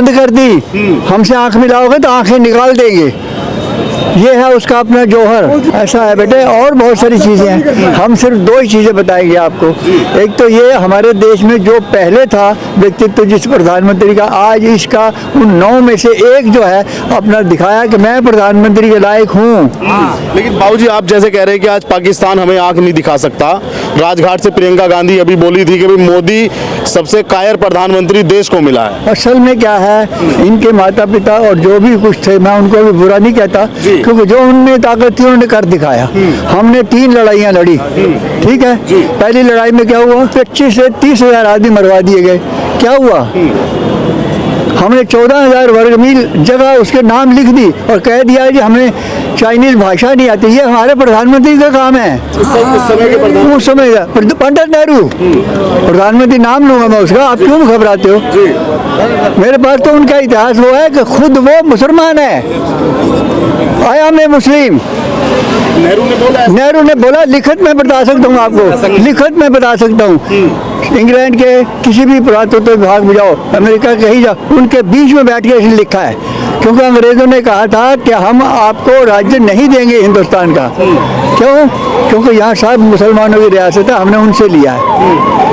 बंद कर दी, हमसे आंख मिलाओगे तो आंखें निकाल देंगे। ये है उसका अपना जौहर। ऐसा है बेटे, और बहुत सारी चीज़ें हैं। हम सिर्फ दो ही चीज़ें बताएंगे आपको। एक तो ये हमारे देश में जो पहले था व्यक्तित्व जिस प्रधानमंत्री का, आज इसका उन 9 में से एक जो है अपना दिखाया कि मैं प्रधानमंत्री के लायक हूँ। लेकिन बाबूजी आप जैसे कह रहे हैं कि आज पाकिस्तान हमें आंख नहीं दिखा सकता, राजघाट से प्रियंका गांधी अभी बोली थी कि भाई मोदी सबसे कायर प्रधानमंत्री देश को मिला है। असल में क्या है, इनके माता पिता और जो भी कुछ थे, मैं उनको भी बुरा नहीं कहता, क्योंकि जो उनमें ताकत थी उन्होंने कर दिखाया। हमने 3 लड़ाइयाँ लड़ी, ठीक है। पहली लड़ाई में क्या हुआ, 25 से 30 हजार आदमी मरवा दिए गए। क्या हुआ, हमने 14,000 वर्ग मील जगह उसके नाम लिख दी और कह दिया कि हमें चाइनीज भाषा नहीं आती। ये हमारे प्रधानमंत्री का काम है। उस समय का पंडित नेहरू प्रधानमंत्री नाम लूंगा मैं उसका, आप क्यों घबराते हो? मेरे पास तो उनका इतिहास वो है कि खुद वो मुसलमान है, आया मैं मुस्लिम। नेहरू ने बोला, लिखित में बता सकता हूँ आपको, लिखित में बता सकता हूँ। इंग्लैंड के किसी भी पुरातत्व विभाग में जाओ, अमेरिका कहीं जाओ, उनके बीच में बैठ के इसने लिखा है, क्योंकि अंग्रेजों ने कहा था कि हम आपको राज्य नहीं देंगे हिंदुस्तान का। क्यों? क्योंकि यहाँ सब मुसलमानों की रियासत है, हमने उनसे लिया है।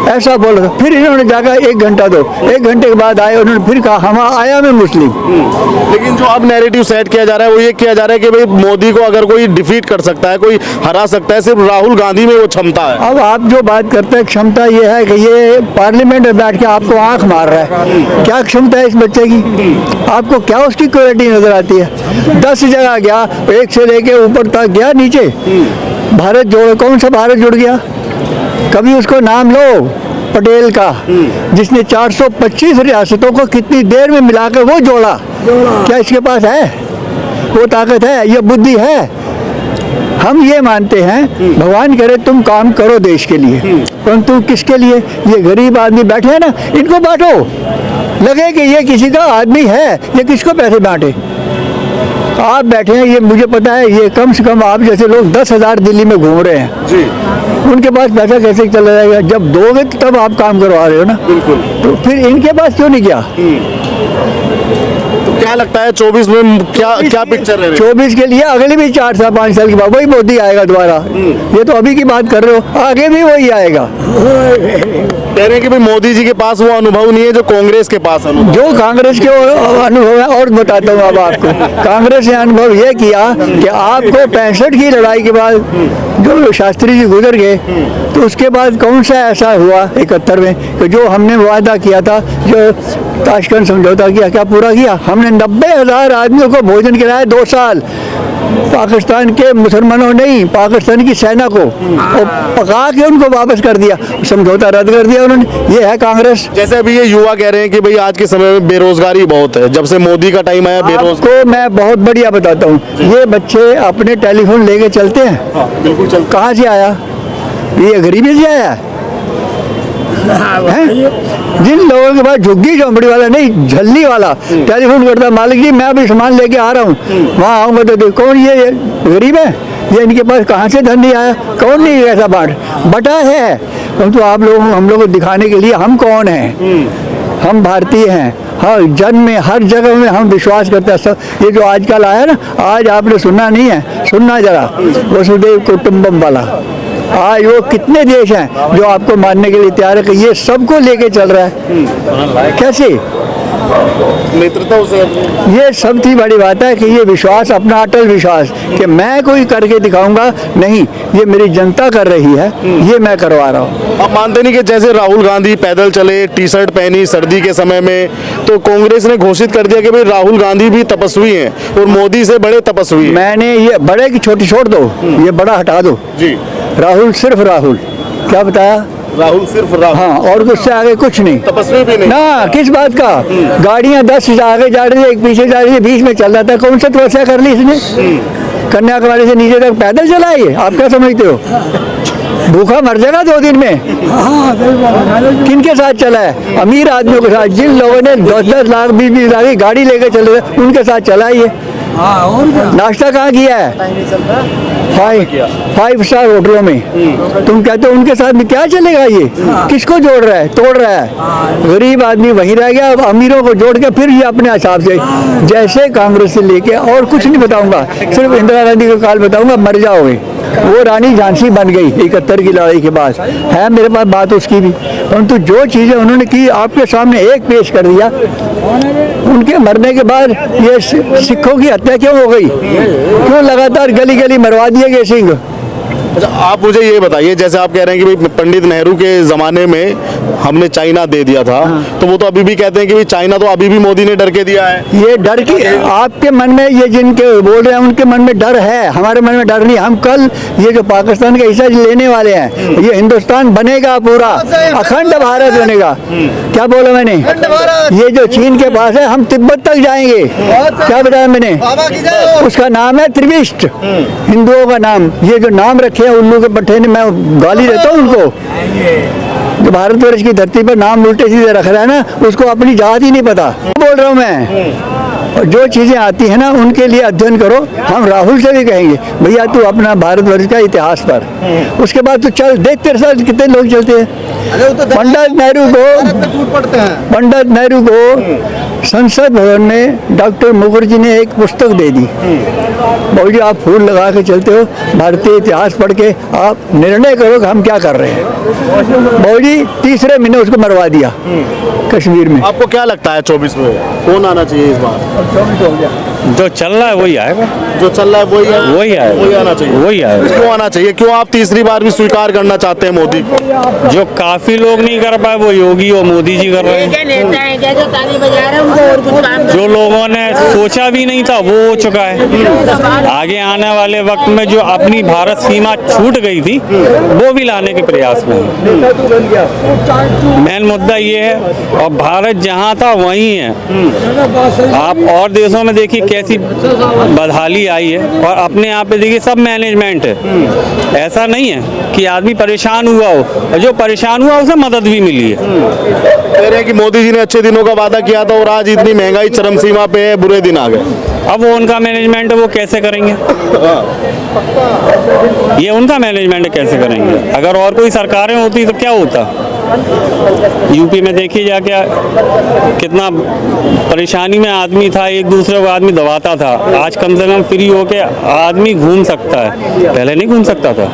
ऐसा बोला। फिर इन्होंने जाकर 1 घंटा दो, 1 घंटे के बाद आए, उन्होंने फिर कहा हम आया मैं मुस्लिम। लेकिन जो अब नैरेटिव सेट किया जा रहा है वो ये किया जा रहा है कि भाई मोदी को अगर कोई डिफीट कर सकता है, कोई हरा सकता है, सिर्फ राहुल गांधी में वो क्षमता है। अब आप जो बात करते हैं, क्षमता ये है कि ये पार्लियामेंट में बैठ के आपको आंख मार रहा है। क्या क्षमता है इस बच्चे की? आपको क्या उसकी क्वालिटी नजर आती है? 10 जगह गया, 1 से लेके ऊपर तक गया, नीचे भारत जोड़ो, कौन सा भारत जुड़ गया? कभी उसको नाम लो, पटेल का, जिसने 425 रियासतों को कितनी देर में मिलाकर वो जोड़ा। क्या इसके पास है वो ताकत है, ये बुद्धि है? हम ये मानते हैं भगवान करे तुम काम करो देश के लिए, परंतु किसके लिए? ये गरीब आदमी बैठे हैं ना, इनको बांटो, लगे कि ये किसी का आदमी है, ये किसको पैसे बांटे? आप बैठे हैं, ये मुझे पता है, ये कम से कम आप जैसे लोग 10,000 दिल्ली में घूम रहे हैं जी। उनके पास पैसा कैसे चला जाएगा? जब दोगे तब आप काम करवा रहे हो ना। बिल्कुल। तो फिर इनके पास क्यों नहीं किया? तो क्या लगता है 24 में क्या पिक्चर है? 24 के लिए अगले भी 4 साल 5 साल के बाद वही मोदी आएगा दोबारा। ये तो अभी की बात कर रहे हो, आगे भी वही आएगा। कह रहे हैं कि भाई मोदी जी के पास वो अनुभव नहीं है जो कांग्रेस के पास अनुभव। जो कांग्रेस के अनुभव है, और बताता हूँ अब आपको। कांग्रेस ने अनुभव ये किया कि आपको 65 की लड़ाई के बाद जो शास्त्री जी गुजर गए, तो उसके बाद कौन सा ऐसा हुआ 71 में कि जो हमने वादा किया था, जो ताशकंद समझौता किया, क्या पूरा किया? हमने 90,000 आदमियों को भोजन कराया 2 साल। पाकिस्तान के मुसलमानों नहीं, पाकिस्तान की सेना को पका के उनको वापस कर दिया, समझौता रद्द कर दिया उन्होंने। ये है कांग्रेस। जैसे अभी ये युवा कह रहे हैं कि भाई आज के समय में बेरोजगारी बहुत है, जब से मोदी का टाइम आया बेरोजगारी को मैं बहुत बढ़िया बताता हूँ। ये बच्चे अपने टेलीफोन लेके चलते हैं। हाँ, बिल्कुल चलते। कहाँ से आया? ये गरीबी से आया है? जिन लोगों के पास झुग्गी झोंपड़ी वाला नहीं, झल्ली वाला टेलीफोन करता, मालिक जी मैं अभी सामान लेके आ रहा हूँ, वहाँ आऊँगा तो देखो कौन ये गरीब है? ये इनके पास कहाँ से धन नहीं आया? कौन नहीं ऐसा बटा है? परंतु आप लोगों हम लोग को दिखाने के लिए हम कौन हैं? हम भारतीय हैं। हर जन में, हर जगह में हम विश्वास करते हैं। सब ये जो आजकल आया ना, आज आपने सुना नहीं है, सुनना जरा, वसुदेव कुटुंबम वाला। आज वो कितने देश हैं जो आपको मानने के लिए तैयार है कि ये सबको लेके चल रहा है। कैसे? नेतृत्व से। ये सब थी बड़ी बात है कि ये विश्वास, अपना अटल विश्वास कि मैं कोई करके दिखाऊंगा नहीं, ये मेरी जनता कर रही है, ये मैं करवा रहा हूँ। आप मानते नहीं कि जैसे राहुल गांधी पैदल चले, टी-शर्ट पहनी सर्दी के समय में, तो कांग्रेस ने घोषित कर दिया कि भाई राहुल गांधी भी तपस्वी हैं और मोदी से बड़े तपस्वी हैं। मैंने ये बड़े की छोटी छोड़ दो, ये बड़ा हटा दो जी। राहुल सिर्फ राहुल, क्या बताया? राहुल सिर्फ राहुल। हाँ, और उससे आगे कुछ नहीं, तपस्वी भी नहीं ना। किस बात का? गाड़ियां 10 आगे जा रही है, एक पीछे जा रही है, बीच में चल रहा था। कौन सा तपस्या कर ली इसने? कन्याकुमारी से नीचे तक पैदल चला है? आप क्या समझते हो? भूखा मर जाएगा 2 दिन में। किनके साथ चला है? अमीर आदमियों के साथ, जिन लोगों ने 10-10 लाख 20-20 लाख की गाड़ी लेके चले, उनके साथ चला है ये। नाश्ता कहाँ किया है? फाइव स्टार होटलों में। तुम कहते हो उनके साथ में क्या चलेगा? ये किसको जोड़ रहा है, तोड़ रहा है? गरीब आदमी वहीं रह गया, अब अमीरों को जोड़ के फिर ये अपने हिसाब से, जैसे कांग्रेस से लेके, और कुछ नहीं बताऊंगा, सिर्फ इंदिरा गांधी का काल बताऊंगा, मर जाओगे। वो रानी झांसी बन गई 71 की लड़ाई के बाद, है मेरे पास बात उसकी भी, परंतु जो चीज़ें उन्होंने की आपके सामने एक पेश कर दिया। उनके मरने के बाद ये सिखों की हत्या क्यों हो गई? क्यों लगातार गली गली मरवा दिए गए सिंह? अच्छा, आप मुझे ये बताइए, जैसे आप कह रहे हैं कि भाई पंडित नेहरू के ज़माने में हमने चाइना दे दिया था, तो वो तो अभी भी कहते हैं कि भाई चाइना तो अभी भी मोदी ने डर के दिया है। ये डर की आपके मन में, ये जिनके बोल रहे हैं उनके मन में डर है, हमारे मन में डर नहीं। हम कल ये जो पाकिस्तान का हिस्सा लेने वाले हैं, ये हिंदुस्तान बनेगा, पूरा अखंड भारत बनेगा। क्या बोला मैंने? ये जो चीन के पास है, हम तिब्बत तक जाएंगे। क्या बताया मैंने? उसका नाम है त्रिविष्ट, हिंदुओं का नाम। ये जो नाम रखे हैं उल्लू के पट्टे ने, मैं गाली देता हूँ उनको। जो भारतवर्ष की धरती पर नाम उल्टे सीधे रख रहा है ना, उसको अपनी जात ही नहीं पता। बोल रहा हूँ मैं, जो चीज़ें आती हैं ना उनके लिए अध्ययन करो। हम राहुल से भी कहेंगे, भैया तू अपना भारतवर्ष का इतिहास पर, उसके बाद तू चल देख तेरे साथ कितने लोग चलते हैं। पंडित नेहरू को संसद भवन में डॉक्टर मुखर्जी ने एक पुस्तक दे दी। बाबू जी आप फूल लगा के चलते हो, भारतीय इतिहास पढ़ के आप निर्णय करो कि हम क्या कर रहे हैं। बाबू जी तीसरे महीने उसको मरवा दिया कश्मीर में। आपको क्या लगता है 24 में कौन आना चाहिए इस बार? 24 हो गया, जो चल रहा है वही आएगा, जो चल रहा है वही है, वही आएगा, वही आना चाहिए, वही आएगा। क्यों आना चाहिए? क्यों आप तीसरी बार भी स्वीकार करना चाहते हैं मोदी को? जो काफी लोग नहीं कर पाए वो योगी और मोदी जी कर रहे हैं। नेता है क्या जो ताली बजा रहे हैं उनको और कुछ काम जो लोगों ने सोचा भी नहीं था वो हो चुका है। आगे आने वाले वक्त में जो अपनी भारत सीमा छूट गई थी वो भी लाने के प्रयास में है। मेन मुद्दा ये है, और भारत जहाँ था वहीं है। आप और देशों में देखिए कैसी बदहाली आई है, और अपने यहाँ पे देखिए सब मैनेजमेंट है। ऐसा नहीं है कि आदमी परेशान हुआ हो, और जो परेशान हुआ उसे मदद भी मिली है। कह रहे हैं कि मोदी जी ने अच्छे दिनों का वादा किया था और आज इतनी महंगाई चरम सीमा पे है, बुरे दिन आ गए। अब वो उनका मैनेजमेंट है, वो कैसे करेंगे? ये उनका मैनेजमेंट कैसे करेंगे? अगर और कोई सरकारें होती तो क्या होता? यूपी में देखिए जाके कितना परेशानी में आदमी था, एक दूसरे को आदमी दबाता था। आज कम से कम फ्री होके आदमी घूम सकता है, पहले नहीं घूम सकता था।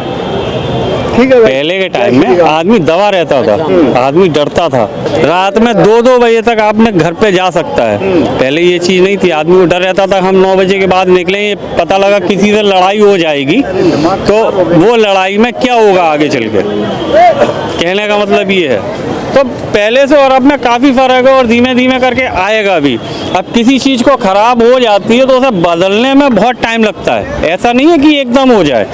पहले के टाइम में आदमी दबा रहता था, आदमी डरता था। रात में 2-2 बजे तक आपने घर पे जा सकता है, पहले ये चीज़ नहीं थी। आदमी को डर रहता था, हम 9 बजे के बाद निकलें, पता लगा किसी से लड़ाई हो जाएगी तो वो लड़ाई में क्या होगा आगे चल के। कहने का मतलब ये है, तो पहले से और अब में काफ़ी फ़र्क है, और धीमे धीमे करके आएगा भी। अब किसी चीज़ को ख़राब हो जाती है तो उसे बदलने में बहुत टाइम लगता है, ऐसा नहीं है कि एकदम हो जाए।